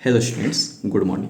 Hello students, good morning.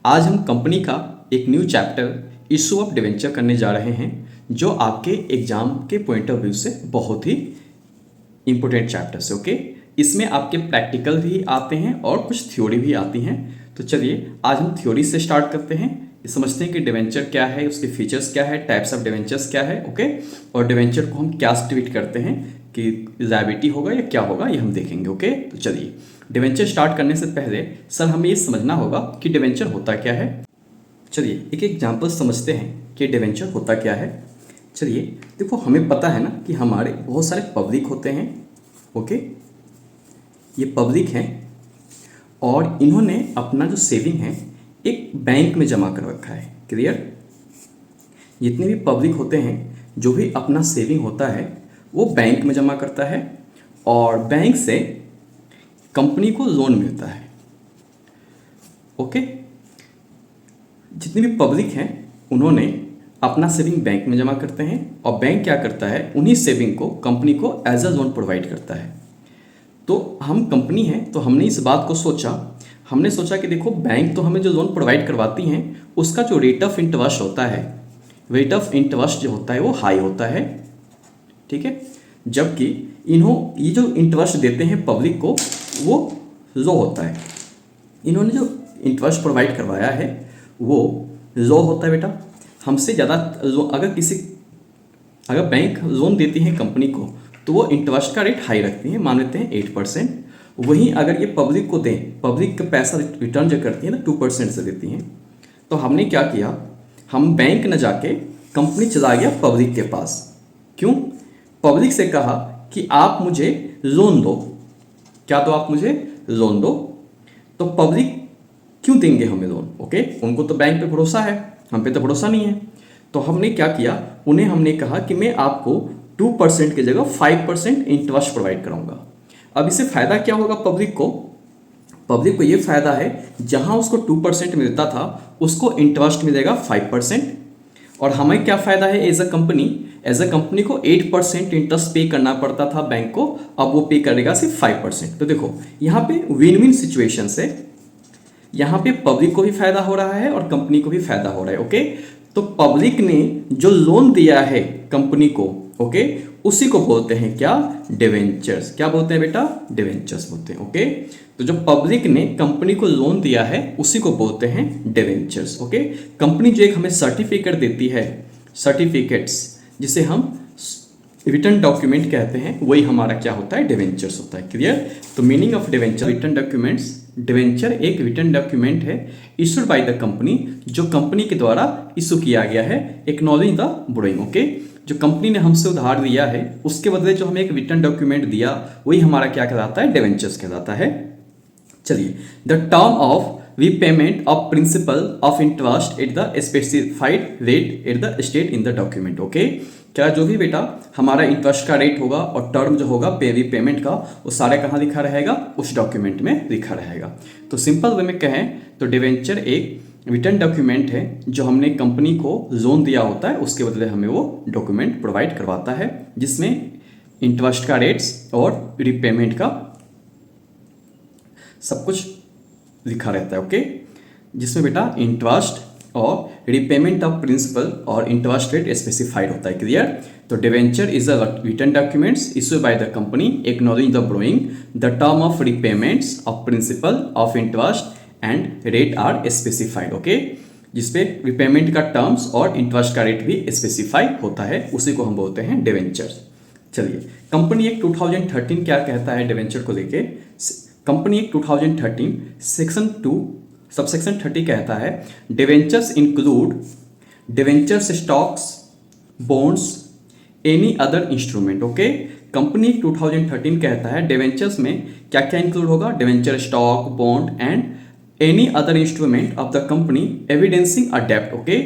आज हम company का एक new chapter issue of debenture करने जा रहे हैं, जो आपके एग्जाम के पॉइंट ऑफ व्यू से बहुत ही इम्पोर्टेंट चैप्टर्स है। ओके, इसमें आपके प्रैक्टिकल भी आते हैं और कुछ थ्योरी भी आती हैं। तो चलिए आज हम थ्योरी से स्टार्ट करते हैं। समझते हैं कि डिवेंचर क्या है, उसके फीचर्स क्या है, टाइप्स ऑफ डिवेंचर्स क्या है। ओके, और डिवेंचर को हम क्या ट्रीट करते हैं कि लायबिलिटी होगा या क्या होगा, ये हम देखेंगे। ओके, तो चलिए डिवेंचर स्टार्ट करने से पहले सर हमें ये समझना होगा कि डिवेंचर होता क्या है। चलिए एक एग्जाम्पल समझते हैं कि डिवेंचर होता क्या है। चलिए देखो, हमें पता है ना कि हमारे बहुत सारे पब्लिक होते हैं। ओके, ये पब्लिक हैं और इन्होंने अपना जो सेविंग है एक बैंक में जमा कर रखा है। क्लियर? जितने भी पब्लिक होते हैं, जो भी अपना सेविंग होता है वो बैंक में जमा करता है और बैंक से कंपनी को लोन मिलता है। ओके, जितने भी पब्लिक हैं उन्होंने अपना सेविंग बैंक में जमा करते हैं और बैंक क्या करता है, उन्हीं सेविंग को कंपनी को एज अ लोन प्रोवाइड करता है। तो हम कंपनी हैं तो हमने इस बात को सोचा, हमने सोचा कि देखो बैंक तो हमें जो लोन प्रोवाइड करवाती हैं उसका जो रेट ऑफ इंटरेस्ट होता है, रेट ऑफ इंटरेस्ट जो होता है वो हाई होता है। ठीक है, जबकि ये जो इंटरेस्ट देते हैं पब्लिक को वो लो होता है। इन्होंने जो इंटरेस्ट प्रोवाइड करवाया है वो लो होता है। बेटा हमसे ज़्यादा अगर बैंक लोन देती है कंपनी को तो वो इंटरेस्ट का रेट हाई रखती है, मान लेते हैं 8%। वहीं अगर ये पब्लिक को दें, पब्लिक का पैसा रिटर्न जो करती है ना 2% से देती हैं। तो हमने क्या किया, हम बैंक न जाके कंपनी चला गया पब्लिक के पास। क्यों? पब्लिक से कहा कि आप मुझे लोन दो। क्या दो? आप मुझे लोन दो। तो पब्लिक क्यों देंगे हमें लोन? ओके, उनको तो बैंक पे भरोसा है, हम पे तो भरोसा नहीं है। तो हमने क्या किया, उन्हें हमने कहा कि मैं आपको 2% की जगह 5% इंटरेस्ट प्रोवाइड कराऊंगा। अब इससे फायदा क्या होगा पब्लिक को? पब्लिक को ये फायदा है, जहां उसको 2% मिलता था उसको इंटरेस्ट मिलेगा 5%। और हमें क्या फायदा है एज अ कंपनी को 8% इंटरेस्ट पे करना पड़ता था बैंक को, अब वो पे करेगा सिर्फ 5%। तो देखो यहाँ पे विन विन सिचुएशन है, यहाँ पे पब्लिक को भी फायदा हो रहा है और कंपनी को भी फायदा हो रहा है। ओके, तो पब्लिक ने जो लोन दिया है कंपनी को, ओके, उसी को बोलते हैं क्या? डिवेंचर्स। क्या बोलते हैं बेटा? डिवेंचर्स बोलते हैं। ओके, तो जो पब्लिक ने कंपनी को लोन दिया है उसी को बोलते हैं डिवेंचर्स। ओके, कंपनी जो एक हमें सर्टिफिकेट देती है, सर्टिफिकेट्स जिसे हम रिटर्न डॉक्यूमेंट कहते हैं, वही हमारा क्या होता है? डिवेंचर्स होता है। क्लियर? तो meaning of debenture, return documents. Debenture एक रिटर्न डॉक्यूमेंट है इशूड बाय द कंपनी, जो कंपनी के द्वारा इशू किया गया है, एक्नॉलेज द बोरोइंग। ओके, जो कंपनी ने हमसे उधार लिया है उसके बदले जो हमें एक रिटर्न डॉक्यूमेंट दिया वही हमारा क्या कहलाता है? डिवेंचर्स कहलाता है। चलिए, the term of repayment of principal of interest at the specified rate at the state in the document. Okay, क्या जो भी बेटा हमारा इंटरेस्ट का रेट होगा और टर्म जो होगा पे रीपेमेंट का, वो सारे कहाँ लिखा रहेगा? उस डॉक्यूमेंट में लिखा रहेगा। तो सिंपल वे में कहें तो डिवेंचर एक रिटर्न डॉक्यूमेंट है जो हमने कंपनी को लोन दिया होता है, उसके बदले हमें वो डॉक्यूमेंट प्रोवाइड करवाता है, जिसमें इंटरेस्ट का रेट्स और रीपेमेंट का सब कुछ लिखा रहता है। ओके, जिसमें बेटा इंटरेस्ट और रिपेमेंट ऑफ प्रिंसिपल और इंटरेस्ट रेट स्पेसिफाइड होता है। क्लियर? तो debenture is a written documents issued by the company acknowledging the borrowing, the term of repayments of principal of interest and rate are specified. Okay, जिसपे repayment का terms और interest का rate भी specify होता है, उसी को हम बोलते हैं डिवेंचर्स। चलिए, कंपनी एक्ट 2013 क्या कहता है डिवेंचर को लेके? कंपनी एक्ट 2013 सेक्शन 2 सबसेक्शन 30 कहता है debentures include debentures stocks, bonds, any other instrument. Okay, company act 2013 कहता है डिवेंचर्स में क्या क्या इंक्लूड होगा? Debenture stock, bond and any other instrument of the company evidencing a डेप्ट। ओके,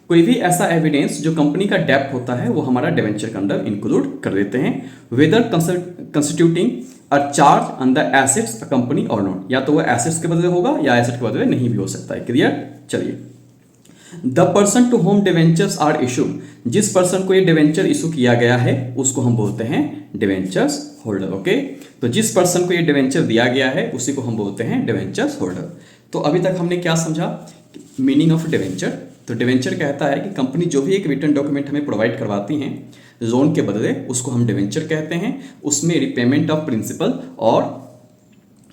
कोई भी ऐसा एविडेंस जो कंपनी का डेप्ट होता है वो हमारा डिवेंचर के अंदर इंक्लूड कर देते हैं, whether constituting a charge on the assets a company or not. या तो वो एसेट्स के बदले होगा या एसेट के बदले नहीं भी हो सकता है। क्लियर? चलिए, the person to whom debentures are issued, जिस पर्सन को ये डिवेंचर इशू किया गया है उसको हम बोलते हैं डिवेंचर्स होल्डर। ओके, तो जिस पर्सन को ये डिवेंचर दिया गया है उसी को हम बोलते हैं डिवेंचर्स होल्डर। तो अभी तक हमने क्या समझा, मीनिंग ऑफ डिवेंचर। तो डिवेंचर कहता है कि कंपनी जो भी एक रिटर्न डॉक्यूमेंट हमें प्रोवाइड करवाती हैं लोन के बदले, उसको हम डिवेंचर कहते हैं। उसमें रिपेमेंट ऑफ प्रिंसिपल और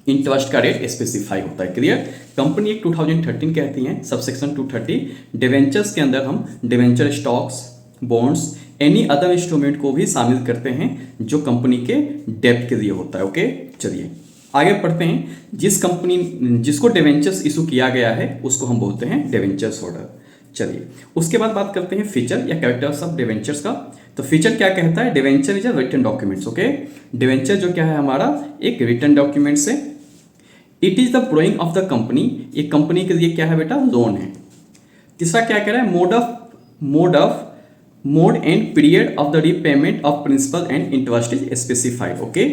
इंटरेस्ट का रेट स्पेसिफाई होता है। क्लियर। कंपनी एक 2013 कहती है सबसेक्शन 230 डिवेंचर्स के अंदर हम debenture stocks, bonds, any other instrument को भी शामिल करते हैं जो कंपनी के डेब्ट के लिए होता है। ओके, चलिए आगे पढ़ते हैं। जिसको डिवेंचर्स इशू किया गया है उसको हम बोलते हैं डिवेंचर्स होल्डर। चलिए उसके बाद बात करते हैं फीचर या कैरेक्टर्स ऑफ डिवेंचर्स का। तो फीचर क्या कहता है, debenture is a written documents. Okay, debenture जो क्या है हमारा एक रिटन डॉक्यूमेंट्स है। It is the borrowing of the company, ये कंपनी के लिए क्या है बेटा, लोन है। तीसरा क्या कह रहा है, mode and period of the repayment of principal and interest is specified. Okay,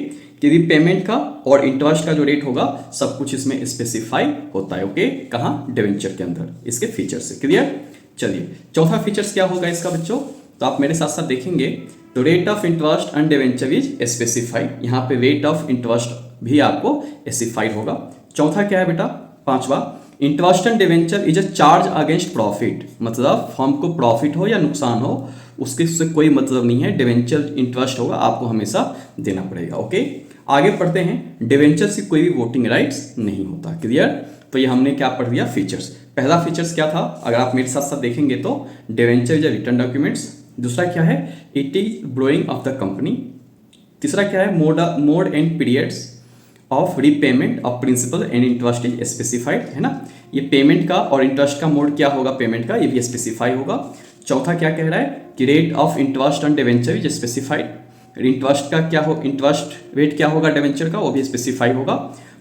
कि रीपेमेंट का और इंटरेस्ट का जो रेट होगा सब कुछ इसमें स्पेसिफाई होता है। ओके, कहाँ, डिवेंचर के अंदर, इसके फीचर से। क्लियर। चलिए चौथा फीचर्स क्या होगा इसका बच्चों, तो आप मेरे साथ साथ देखेंगे। तो rate of interest on debenture is specified, यहाँ पे रेट ऑफ इंटरेस्ट भी आपको स्पेसिफाइड होगा। चौथा क्या है बेटा, पांचवा, interest and debenture is a charge against profit, मतलब फर्म को प्रॉफिट हो या नुकसान हो उसके से कोई मतलब नहीं है, डिवेंचर इंटरेस्ट होगा आपको हमेशा देना पड़ेगा। ओके, आगे पढ़ते हैं। डिवेंचर से कोई भी वोटिंग राइट्स नहीं होता। क्लियर। तो ये हमने क्या पढ़ लिया, फीचर्स। पहला फीचर्स क्या था, अगर आप मेरे साथ साथ देखेंगे तो debenture is a written documents. दूसरा क्या है, it is borrowing of the company. तीसरा क्या है, mode and periods of repayment of principal and interest is specified, है ना। ये पेमेंट का और इंटरेस्ट का मोड क्या होगा पेमेंट का, ये भी स्पेसिफाई होगा। चौथा क्या कह रहा है कि rate of interest on debenture is specified, interest का क्या हो, इंटरेस्ट रेट क्या होगा डिवेंचर का वो भी स्पेसिफाई होगा।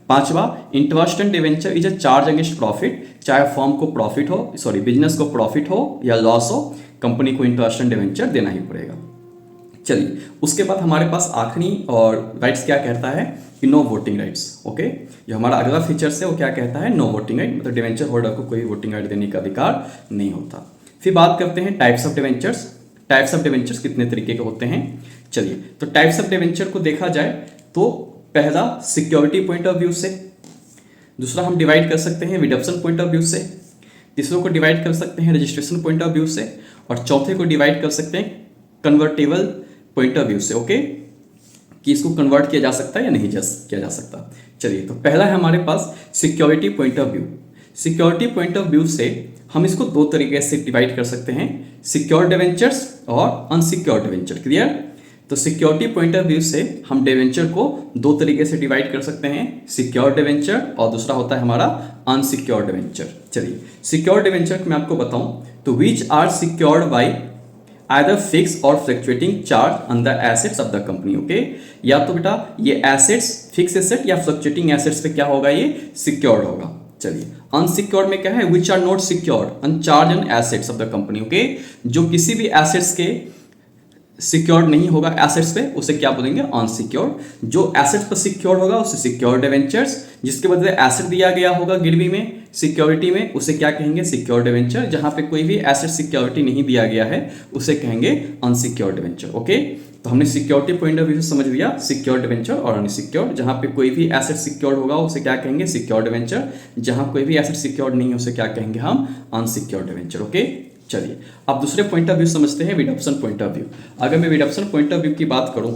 पांचवा, interest and debenture is a charge against profit, चाहे फर्म को प्रॉफिट हो, सॉरी बिजनेस को प्रॉफिट हो या लॉस हो, कंपनी को इंटरेस्ट एंड डिवेंचर देना ही पड़ेगा। चलिए उसके बाद हमारे पास आखिरी और राइट्स क्या कहता है कि नो वोटिंग राइट्स। ओके, जो हमारा अगला फीचर्स है वो क्या कहता है, नो वोटिंग राइट, मतलब डिवेंचर होल्डर को कोई वोटिंग राइट देने का अधिकार नहीं होता। फिर बात करते हैं types of debentures. Types of debentures कितने तरीके के होते हैं। चलिए तो टाइप्स ऑफ डिवेंचर को देखा जाए तो पहला सिक्योरिटी पॉइंट ऑफ व्यू से, दूसरा हम डिवाइड कर सकते हैं रिडम्पशन पॉइंट ऑफ व्यू से, तीसरों को डिवाइड कर सकते हैं रजिस्ट्रेशन पॉइंट ऑफ व्यू से, और चौथे को डिवाइड कर सकते हैं कन्वर्टेबल पॉइंट ऑफ व्यू से। ओके, कि इसको कन्वर्ट किया जा सकता है या नहीं किया जा सकता। चलिए तो पहला है हमारे पास security point of view. Security point of view से हम इसको दो तरीके से डिवाइड कर सकते हैं, सिक्योर डिवेंचर्स और अनसिक्योर डिवेंचर। क्लियर। तो सिक्योरिटी पॉइंट ऑफ व्यू से हम डिवेंचर को दो तरीके से डिवाइड कर सकते हैं, सिक्योर डिवेंचर और दूसरा होता है हमारा अनसिक्योर डिवेंचर। चलिए सिक्योर डिवेंचर मैं आपको बताऊं तो which are secured by either fixed or fluctuating charge on the assets of the company। Okay, या तो बेटा ये एसेट्स फिक्स एसेट या फ्लक्चुएटिंग एसेट्स पे क्या होगा, ये सिक्योर्ड होगा। चलिए अनसिक्योर्ड में क्या है, which are not secured on charge on assets of the company. Okay, जो किसी भी एसेट्स के सिक्योर्ड नहीं होगा एसेट्स पे उसे क्या बोलेंगे, अनसिक्योर्ड। जो एसेट्स पर सिक्योर्ड होगा उसे सिक्योर डिवेंचर्स, जिसके बदले एसेट दिया गया होगा गिरवी में सिक्योरिटी में उसे क्या कहेंगे, सिक्योर डिवेंचर। जहां पे कोई भी एसेट सिक्योरिटी नहीं दिया गया है उसे कहेंगे अनसिक्योर डिवेंचर। ओके, तो हमने सिक्योरिटी पॉइंट ऑफ व्यू से समझ लिया सिक्योर डिवेंचर और अनसिक्योर। जहां पे कोई भी एसेट सिक्योर्ड होगा उसे क्या कहेंगे, सिक्योर डिवेंचर। जहां कोई भी एसेट सिक्योर्ड नहीं है उसे क्या कहेंगे हम, अनसिक्योर डिवेंचर। ओके, चलिए अब दूसरे पॉइंट ऑफ व्यू समझते हैं, रिडम्पशन पॉइंट ऑफ व्यू। अगर मैं रिडम्पशन पॉइंट ऑफ व्यू की बात करूं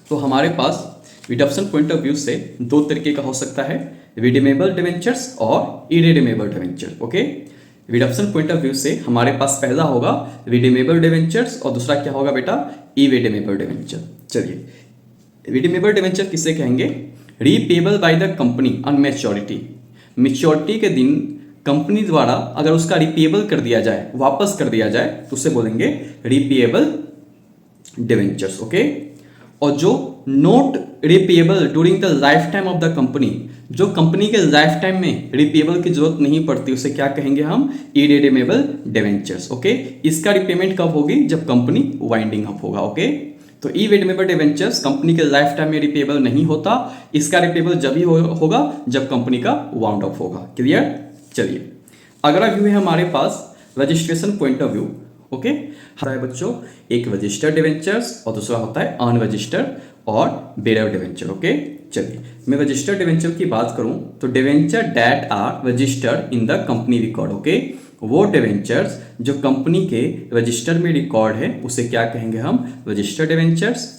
तो हमारे पास रिडम्पशन पॉइंट ऑफ व्यू से दो तरीके का हो सकता है, रिडीमेबल डिवेंचर्स और irredeemable debenture. Okay, redemption point of view से हमारे पास पहला होगा रिडीमेबल डिवेंचर्स और दूसरा क्या होगा बेटा, इरेडीमेबल डिवेंचर। चलिए रिडीमेबल डिवेंचर किसे कहेंगे, repayable bye the company on maturity. Maturity के दिन कंपनी द्वारा अगर उसका रिपेबल कर दिया जाए, वापस कर दिया जाए तो उसे बोलेंगे रीपेबल डिवेंचर्स। ओके, और जो not repayable during the life time of the company, जो कंपनी के लाइफ टाइम में रिपेबल की जरूरत नहीं पड़ती उसे क्या कहेंगे हम, इरेडीमेबल डिवेंचर्स। ओके, इसका रिपेमेंट कब होगी, जब कंपनी वाइंडिंग अप होगा। ओके, तो इरेडीमेबल डिवेंचर्स कंपनी के लाइफ टाइम में रिपेबल नहीं होता, इसका रिपेबल जब ही होगा जब कंपनी का वाउंड अप होगा। क्लियर। चलिए अगला व्यू है हमारे पास registration point of view, okay, होता है बच्चों एक रजिस्टर्ड डिवेंचर्स और दूसरा होता है अनरजिस्टर्ड और बेयर डिवेंचर, ओके। चलिए मैं रजिस्टर्ड डिवेंचर की बात करूं तो debenture that are registered in the company record, okay, वो डिवेंचर्स जो कंपनी के रजिस्टर में रिकॉर्ड है उसे क्या कहेंगे हम, रजिस्टर्ड डिवेंचर्स।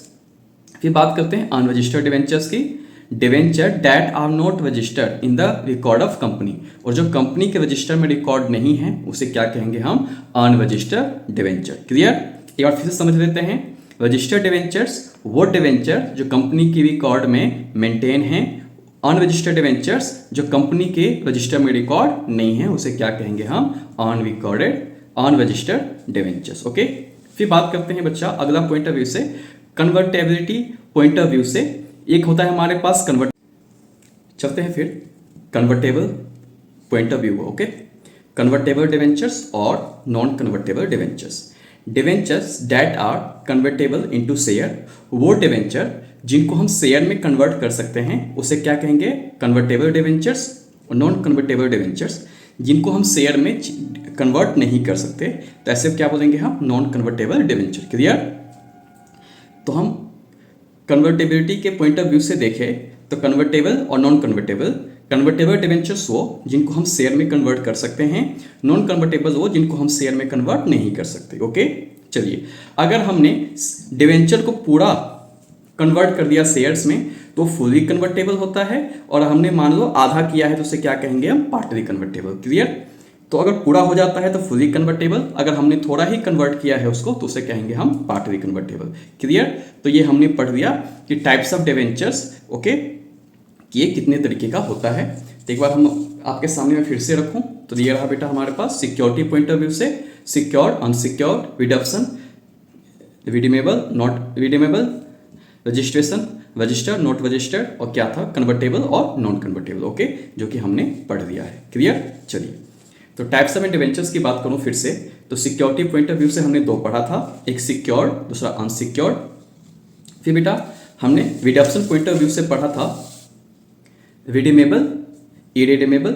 फिर बात करते हैं अनरजिस्टर्ड डिवेंचर्स की, debenture that are not registered in the record of company, और जो कंपनी के रजिस्टर में रिकॉर्ड नहीं है उसे क्या कहेंगे हम, अनरजिस्टर्ड डिवेंचर। क्लियर, एक बार फिर से समझ लेते हैं। रजिस्टर्ड डिवेंचर्स वो डिवेंचर जो कंपनी की रिकॉर्ड में मेंटेन है, अनरजिस्टर्ड डिवेंचर्स जो कंपनी के रजिस्टर में रिकॉर्ड नहीं है उसे क्या कहेंगे हम, अनरिकॉर्डेड अनरजिस्टर्ड डिवेंचर्स, ओके। फिर बात करते हैं बच्चा अगला पॉइंट ऑफ व्यू से, कन्वर्टेबिलिटी पॉइंट ऑफ व्यू से। एक होता है हमारे पास चलते हैं फिर convertible point of view, okay, convertible debentures और non convertible debentures. Debentures that are convertible into share, वो डिवेंचर जिनको हम शेयर में कन्वर्ट कर सकते हैं उसे क्या कहेंगे, कन्वर्टेबल डिवेंचर्स। और नॉन कन्वर्टेबल डिवेंचर्स जिनको हम शेयर में कन्वर्ट नहीं कर सकते तो ऐसे क्या बोलेंगे हम, नॉन कन्वर्टेबल डिवेंचर। क्लियर, तो हम कन्वर्टेबिलिटी के पॉइंट ऑफ व्यू से देखें तो कन्वर्टेबल और नॉन कन्वर्टेबल, कन्वर्टेबल डिवेंचर्स वो जिनको हम शेयर में कन्वर्ट कर सकते हैं, नॉन कन्वर्टेबल वो जिनको हम शेयर में कन्वर्ट नहीं कर सकते, ओके। चलिए अगर हमने डिवेंचर को पूरा कन्वर्ट कर दिया शेयर्स में तो फुली कन्वर्टेबल होता है, और हमने मान लो आधा किया है तो उसे क्या कहेंगे हम, पार्टली कन्वर्टेबल। क्लियर, तो अगर पूरा हो जाता है तो फुली कन्वर्टेबल, अगर हमने थोड़ा ही कन्वर्ट किया है उसको तो उसे कहेंगे हम पार्टली कन्वर्टेबल। क्लियर, तो ये हमने पढ़ लिया कि टाइप्स ऑफ डिवेंचर्स, ओके, कि ये कितने तरीके का होता है। तो एक बार हम आपके सामने में फिर से रखूं तो ये रहा बेटा हमारे पास सिक्योरिटी पॉइंट ऑफ व्यू से, secured, unsecured, redemption, redeemable, not redeemable, registration, registered, not registered, और क्या था, कन्वर्टेबल और नॉन कन्वर्टेबल, ओके, जो कि हमने पढ़ लिया है। क्लियर, चलिए तो टाइप्स ऑफ डिवेंचर्स की बात करूं फिर से तो सिक्योरिटी पॉइंट ऑफ व्यू से हमने दो पढ़ा था, एक सिक्योर्ड दूसरा अनसिक्योर्ड। फिर बेटा हमने रिडम्पशन पॉइंट ऑफ व्यू से पढ़ा था रिडीमेबल, इरिडीमेबल।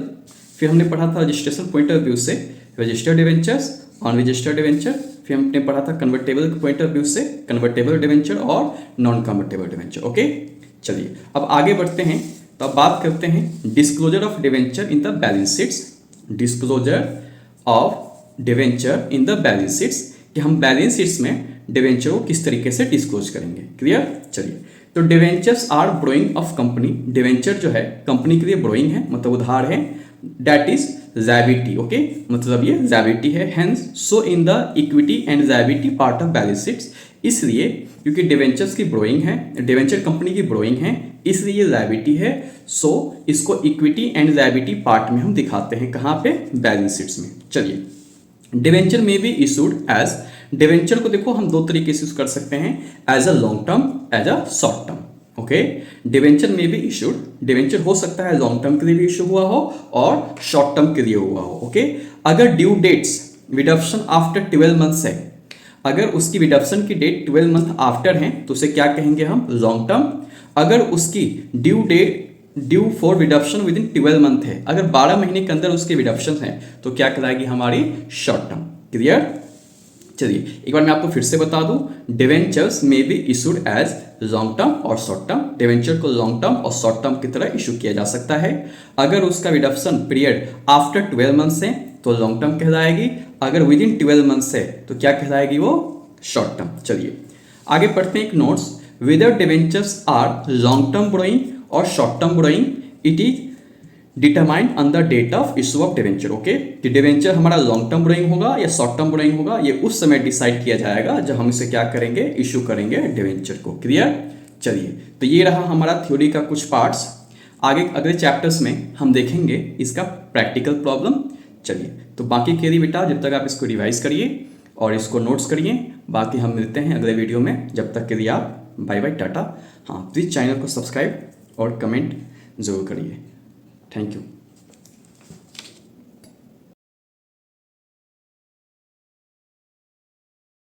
फिर हमने पढ़ा था रजिस्ट्रेशन पॉइंट ऑफ व्यू से रजिस्टर्ड डिवेंचर्स, अनरजिस्टर्ड डिवेंचर। फिर हमने पढ़ा था कन्वर्टेबल पॉइंट ऑफ व्यू से कन्वर्टेबल डिवेंचर और नॉन कन्वर्टेबल डिवेंचर, ओके। चलिए अब आगे बढ़ते हैं, तो अब बात करते हैं disclosure of debenture in the balance sheets, disclosure of debenture in the balance sheets, कि हम बैलेंस शीट्स में डिवेंचर को किस तरीके से डिस्क्लोज करेंगे। क्लियर, चलिए तो debentures are borrowing of company, debenture जो है कंपनी के लिए ब्रोइंग है, मतलब उधार है, दैट इज ज़ैबिलिटी, ओके, मतलब ये ज़ैबिलिटी है। Hence so in the equity and liability part of balance sheets, इसलिए क्योंकि डिवेंचर्स की ब्रोइंग है, डिवेंचर कंपनी की ब्रोइंग है, इसलिए ये ज़ैबिलिटी है। सो इसको इक्विटी एंड ज़ैबिलिटी पार्ट में हम दिखाते हैं, कहाँ पे, बैलेंस शीट्स में। चलिए डिवेंचर में भी इशूड एज, डिवेंचर को देखो हम दो तरीके से यूज कर सकते हैं, as a long term, as a short term, okay. Debenture में भी इशूड, डिवेंचर हो सकता है लॉन्ग टर्म के लिए भी इशू हुआ हो और शॉर्ट टर्म के लिए हुआ हो, ओके। अगर due dates redemption after 12 months है, अगर उसकी रिडम्पशन की डेट 12 मंथ आफ्टर है तो उसे क्या कहेंगे हम, लॉन्ग टर्म। अगर उसकी due for redemption with in 12 month है, अगर 12 महीने के अंदर उसके रिडम्पशन है तो क्या कहलाएगी हमारी, शॉर्ट टर्म। क्लियर, चलिए एक बार मैं आपको फिर से बता दूं, डिवेंचर्स में be issued as long term और शॉर्ट टर्म, डिवेंचर को लॉन्ग टर्म और शॉर्ट टर्म की तरह इशू किया जा सकता है। अगर उसका रिडम्पशन पीरियड आफ्टर 12 मंथ्स है तो लॉन्ग टर्म कहलाएगी, अगर विद इन 12 मंथ्स है तो क्या कहलाएगी वो, शॉर्ट टर्म। चलिए आगे पढ़ते हैं एक notes, whether debentures are long term borrowing और short term borrowing, it is determined on the date of issue of debenture, okay, कि डिवेंचर हमारा लॉन्ग टर्म ब्रोइंग होगा या शॉर्ट टर्म ब्रोइंग होगा, ये उस समय डिसाइड किया जाएगा जब हम इसे क्या करेंगे, इशू करेंगे डिवेंचर को। क्लियर, चलिए तो ये रहा हमारा थ्योरी का कुछ पार्ट्स, आगे अगले चैप्टर्स में हम देखेंगे इसका प्रैक्टिकल प्रॉब्लम। चलिए तो बाकी के लिए बेटा जब तक आप इसको रिवाइज करिए और इसको नोट्स करिए, बाकी हम मिलते हैं अगले वीडियो में, जब तक के लिए आप बाय बाय, टाटा। हाँ प्लीज़ चैनल को सब्सक्राइब और कमेंट जरूर करिए। Thank you.